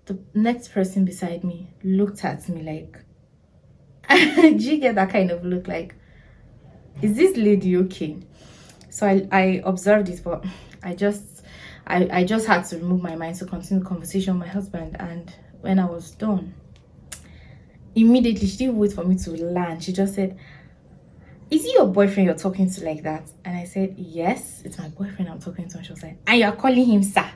The next person beside me looked at me like, do you get that kind of look like, is this lady okay? So I observed it, but I just had to remove my mind to continue the conversation with my husband. And when I was done, immediately she didn't wait for me to land. She just said, is it your boyfriend you're talking to like that? And I said, yes, it's my boyfriend I'm talking to. And she was like, and you're calling him sir?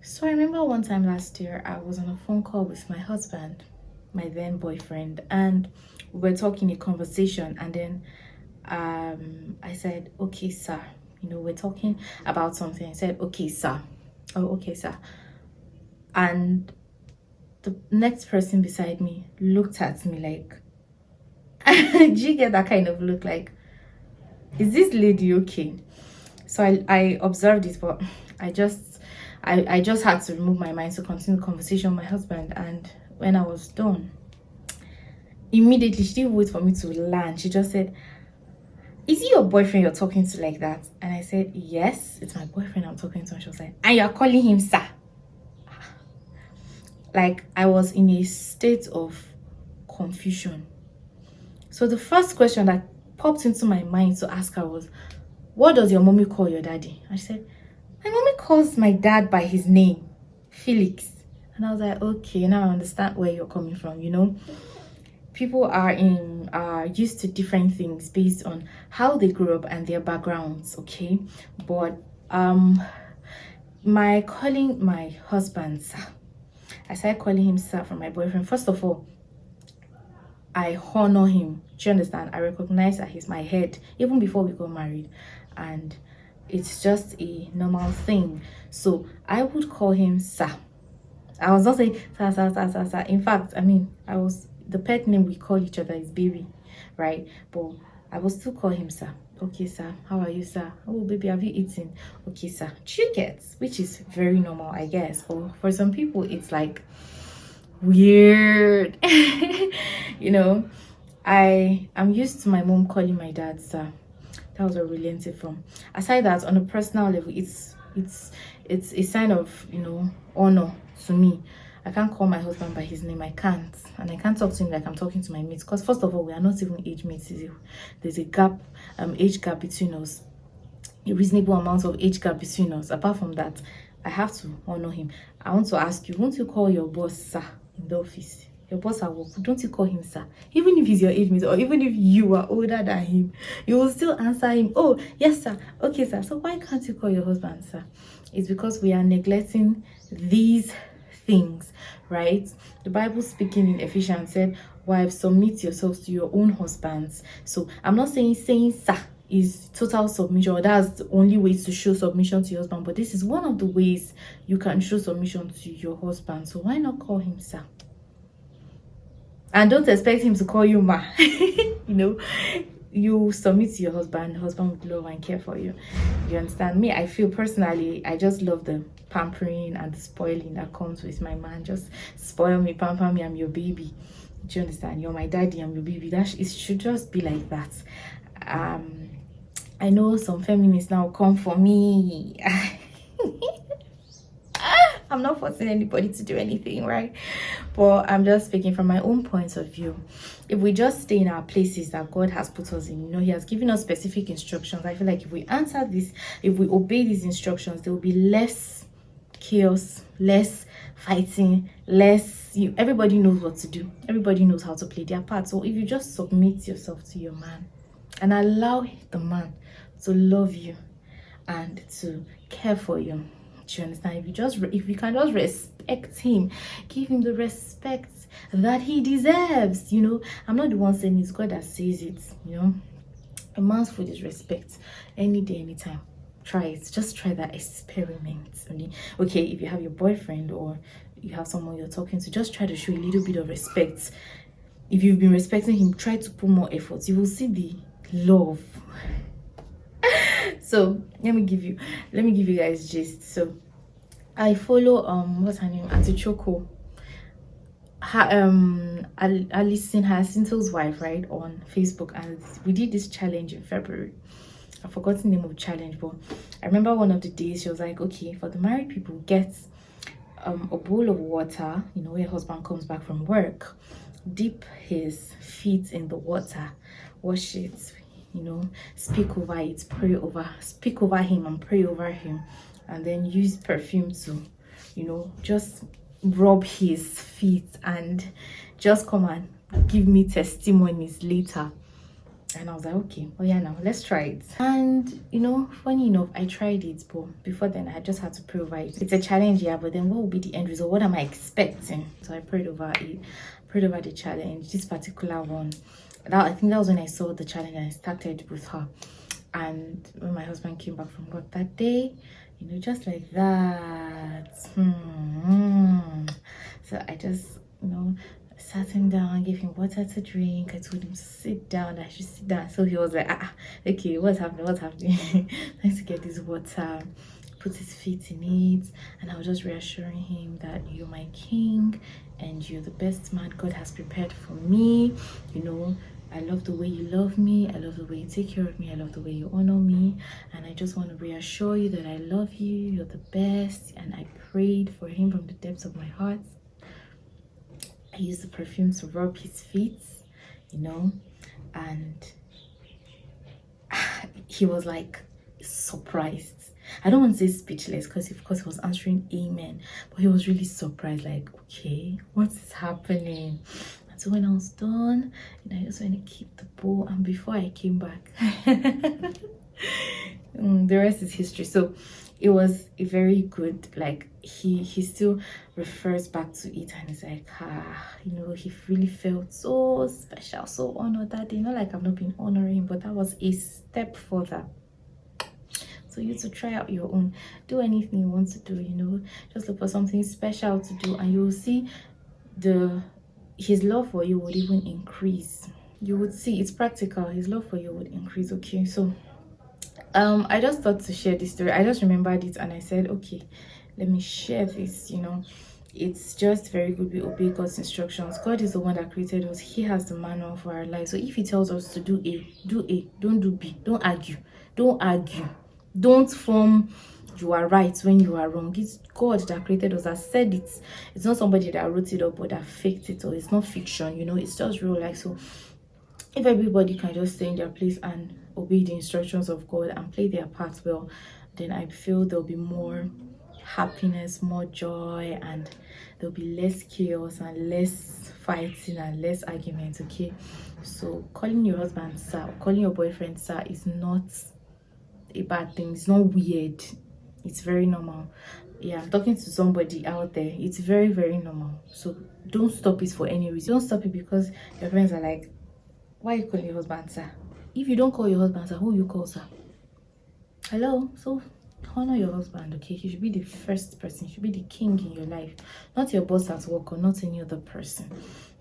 So I remember one time last year, I was on a phone call with my husband, my then boyfriend, and we were talking a conversation. And then I said, okay, sir. We're talking about something. I said, okay, sir. Oh, okay, sir. And the next person beside me looked at me like, do you get that kind of look like, is this lady okay? So I observed it, but I just had to remove my mind to continue the conversation with my husband. And when I was done, immediately she didn't wait for me to land. She just said, is it your boyfriend you're talking to like that? And I said, yes, it's my boyfriend I'm talking to. And she was like, and you're calling him sir? Like, I was in a state of confusion. So the first question that popped into my mind to ask her was, what does your mommy call your daddy? I said, my mommy calls my dad by his name, Felix. And I was like, okay, now I understand where you're coming from. People are used to different things based on how they grew up and their backgrounds, okay? But my calling my husband sir, I started calling him sir from my boyfriend. First of all, I honor him. Do you understand? I recognize that he's my head even before we got married, and it's just a normal thing. So I would call him sir. I was not saying sir, sir, sir, sir, sir. In fact, the pet name we call each other is baby, right? But I will still call him sir. Okay, sir. How are you, sir? Oh, baby, have you eaten? Okay, sir. Do you get? Which is very normal, I guess. But for some people, it's like weird. I'm used to my mom calling my dad sir. That was where we learned it from. Aside that, on a personal level, it's a sign of honor to me. I can't call my husband by his name. I can't. And I can't talk to him like I'm talking to my mates, because first of all, we are not even age mates. There's a gap, age gap between us, a reasonable amount of age gap between us. Apart from that, I have to honor him. I want to ask you, won't you call your boss sir in the office? Your boss at work, don't you call him sir? Even if he's your age mate, or even if you are older than him, you will still answer him, oh yes sir, okay sir. So why can't you call your husband sir? It's because we are neglecting these things, right? The Bible, speaking in Ephesians, said, wives, submit yourselves to your own husbands. So I'm not saying sir is total submission, or that's the only way to show submission to your husband, but this is one of the ways you can show submission to your husband. So why not call him sir? And don't expect him to call you ma. You submit to your husband. The husband would love and care for you. You understand me? I feel personally, I just love the pampering and the spoiling that comes with my man. Just spoil me, pamper me, I'm your baby. Do you understand? You're my daddy, I'm your baby. It should just be like that. I know some feminists now come for me. I'm not forcing anybody to do anything, right? But I'm just speaking from my own point of view. If we just stay in our places that God has put us in, He has given us specific instructions. I feel like if we answer this, if we obey these instructions, there will be less chaos, less fighting, everybody knows what to do. Everybody knows how to play their part. So if you just submit yourself to your man and allow the man to love you and to care for you, do you understand? If you can just respect him, give him the respect that he deserves. I'm not the one saying it's God that says it. A man's food is respect. Any day, anytime. Try it. Just try that experiment. Okay, if you have your boyfriend or you have someone you're talking to, just try to show a little bit of respect. If you've been respecting him, try to put more effort. You will see the love. So let me give you guys gist. So I follow what's her name, Auntie Choco, Alison Hyacinth's wife, right, on Facebook, and we did this challenge in February. I've forgotten the name of the challenge, but I remember one of the days she was like, okay, for the married people, get a bowl of water, you know, when your husband comes back from work, dip his feet in the water, wash it, you know, speak over it, speak over him and pray over him, and then use perfume to, you know, just rub his feet and just come and give me testimonies later. And I was like, okay, oh yeah, now let's try it. And you know, funny enough, I tried it, but before then I just had to pray over it. It's a challenge, yeah, but then what will be the end result? What am I expecting? So I prayed over it, prayed over the challenge, this particular one. That, I think that was when I saw the challenge and I started with her. And when my husband came back from work that day, you know, just like that. So I just, you know, sat him down, gave him water to drink. I told him to sit down, I should sit down. So he was like, okay, what's happening? What's happening? Trying to get this water, put his feet in it, and I was just reassuring him that you're my king and you're the best man God has prepared for me. You know, I love the way you love me, I love the way you take care of me, I love the way you honor me, and I just want to reassure you that I love you, you're the best. And I prayed for him from the depths of my heart. I used the perfume to rub his feet, you know, and he was like surprised. I don't want to say speechless because of course he was answering amen, but he was really surprised, like, okay, what is happening? And so when I was done, you know, I just went to keep the bowl, and before I came back, the rest is history. So it was a very good, like, he still refers back to it and he's like, you know, he really felt so special, so honored that day. Not like I've not been honoring him, but that was a step further. So you to try out your own, do anything you want to do, you know, just look for something special to do, and you will see his love for you would even increase. You would see it's practical. His love for you would increase. Okay, so I just thought to share this story. I just remembered it and I said, okay, let me share this. You know, it's just very good we obey God's instructions. God is the one that created us. He has the manual for our life. So if he tells us to do A, do A. Don't do B. Don't argue. Don't argue. Don't form you are right when you are wrong. It's God that created us, that said it. It's not somebody that wrote it up or that faked it, or it's not fiction, you know, it's just real life. So if everybody can just stay in their place and obey the instructions of God and play their part well, then I feel there'll be more happiness, more joy, and there'll be less chaos and less fighting and less arguments. Okay, so calling your husband sir, calling your boyfriend sir is not a bad thing. It's not weird. It's very normal. Yeah, I'm talking to somebody out there. It's very, very normal. So don't stop it for any reason. Don't stop it because your friends are like, why are you calling your husband sir? If you don't call your husband sir, who you call sir? Hello? So honor your husband, okay? He should be the first person. He should be the king in your life, not your boss at work or not any other person.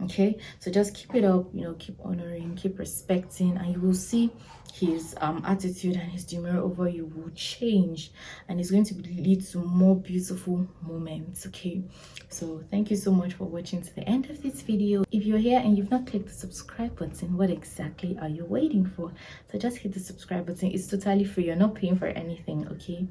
Okay, so just keep it up, you know, keep honoring, keep respecting, and you will see his attitude and his demeanor over you will change, and it's going to lead to more beautiful moments. Okay, so thank you so much for watching to the end of this video. If you're here and you've not clicked the subscribe button, what exactly are you waiting for? So just hit the subscribe button. It's totally free. You're not paying for anything. Okay,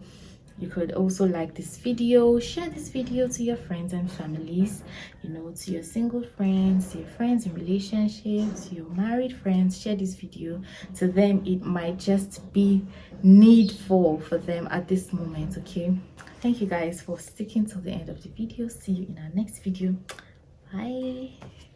you could also like this video, share this video to your friends and families, you know, to your single friends, to your friends in relationships, to your married friends. Share this video to them. It might just be needful for them at this moment. Okay, thank you guys for sticking till the end of the video. See you in our next video. Bye.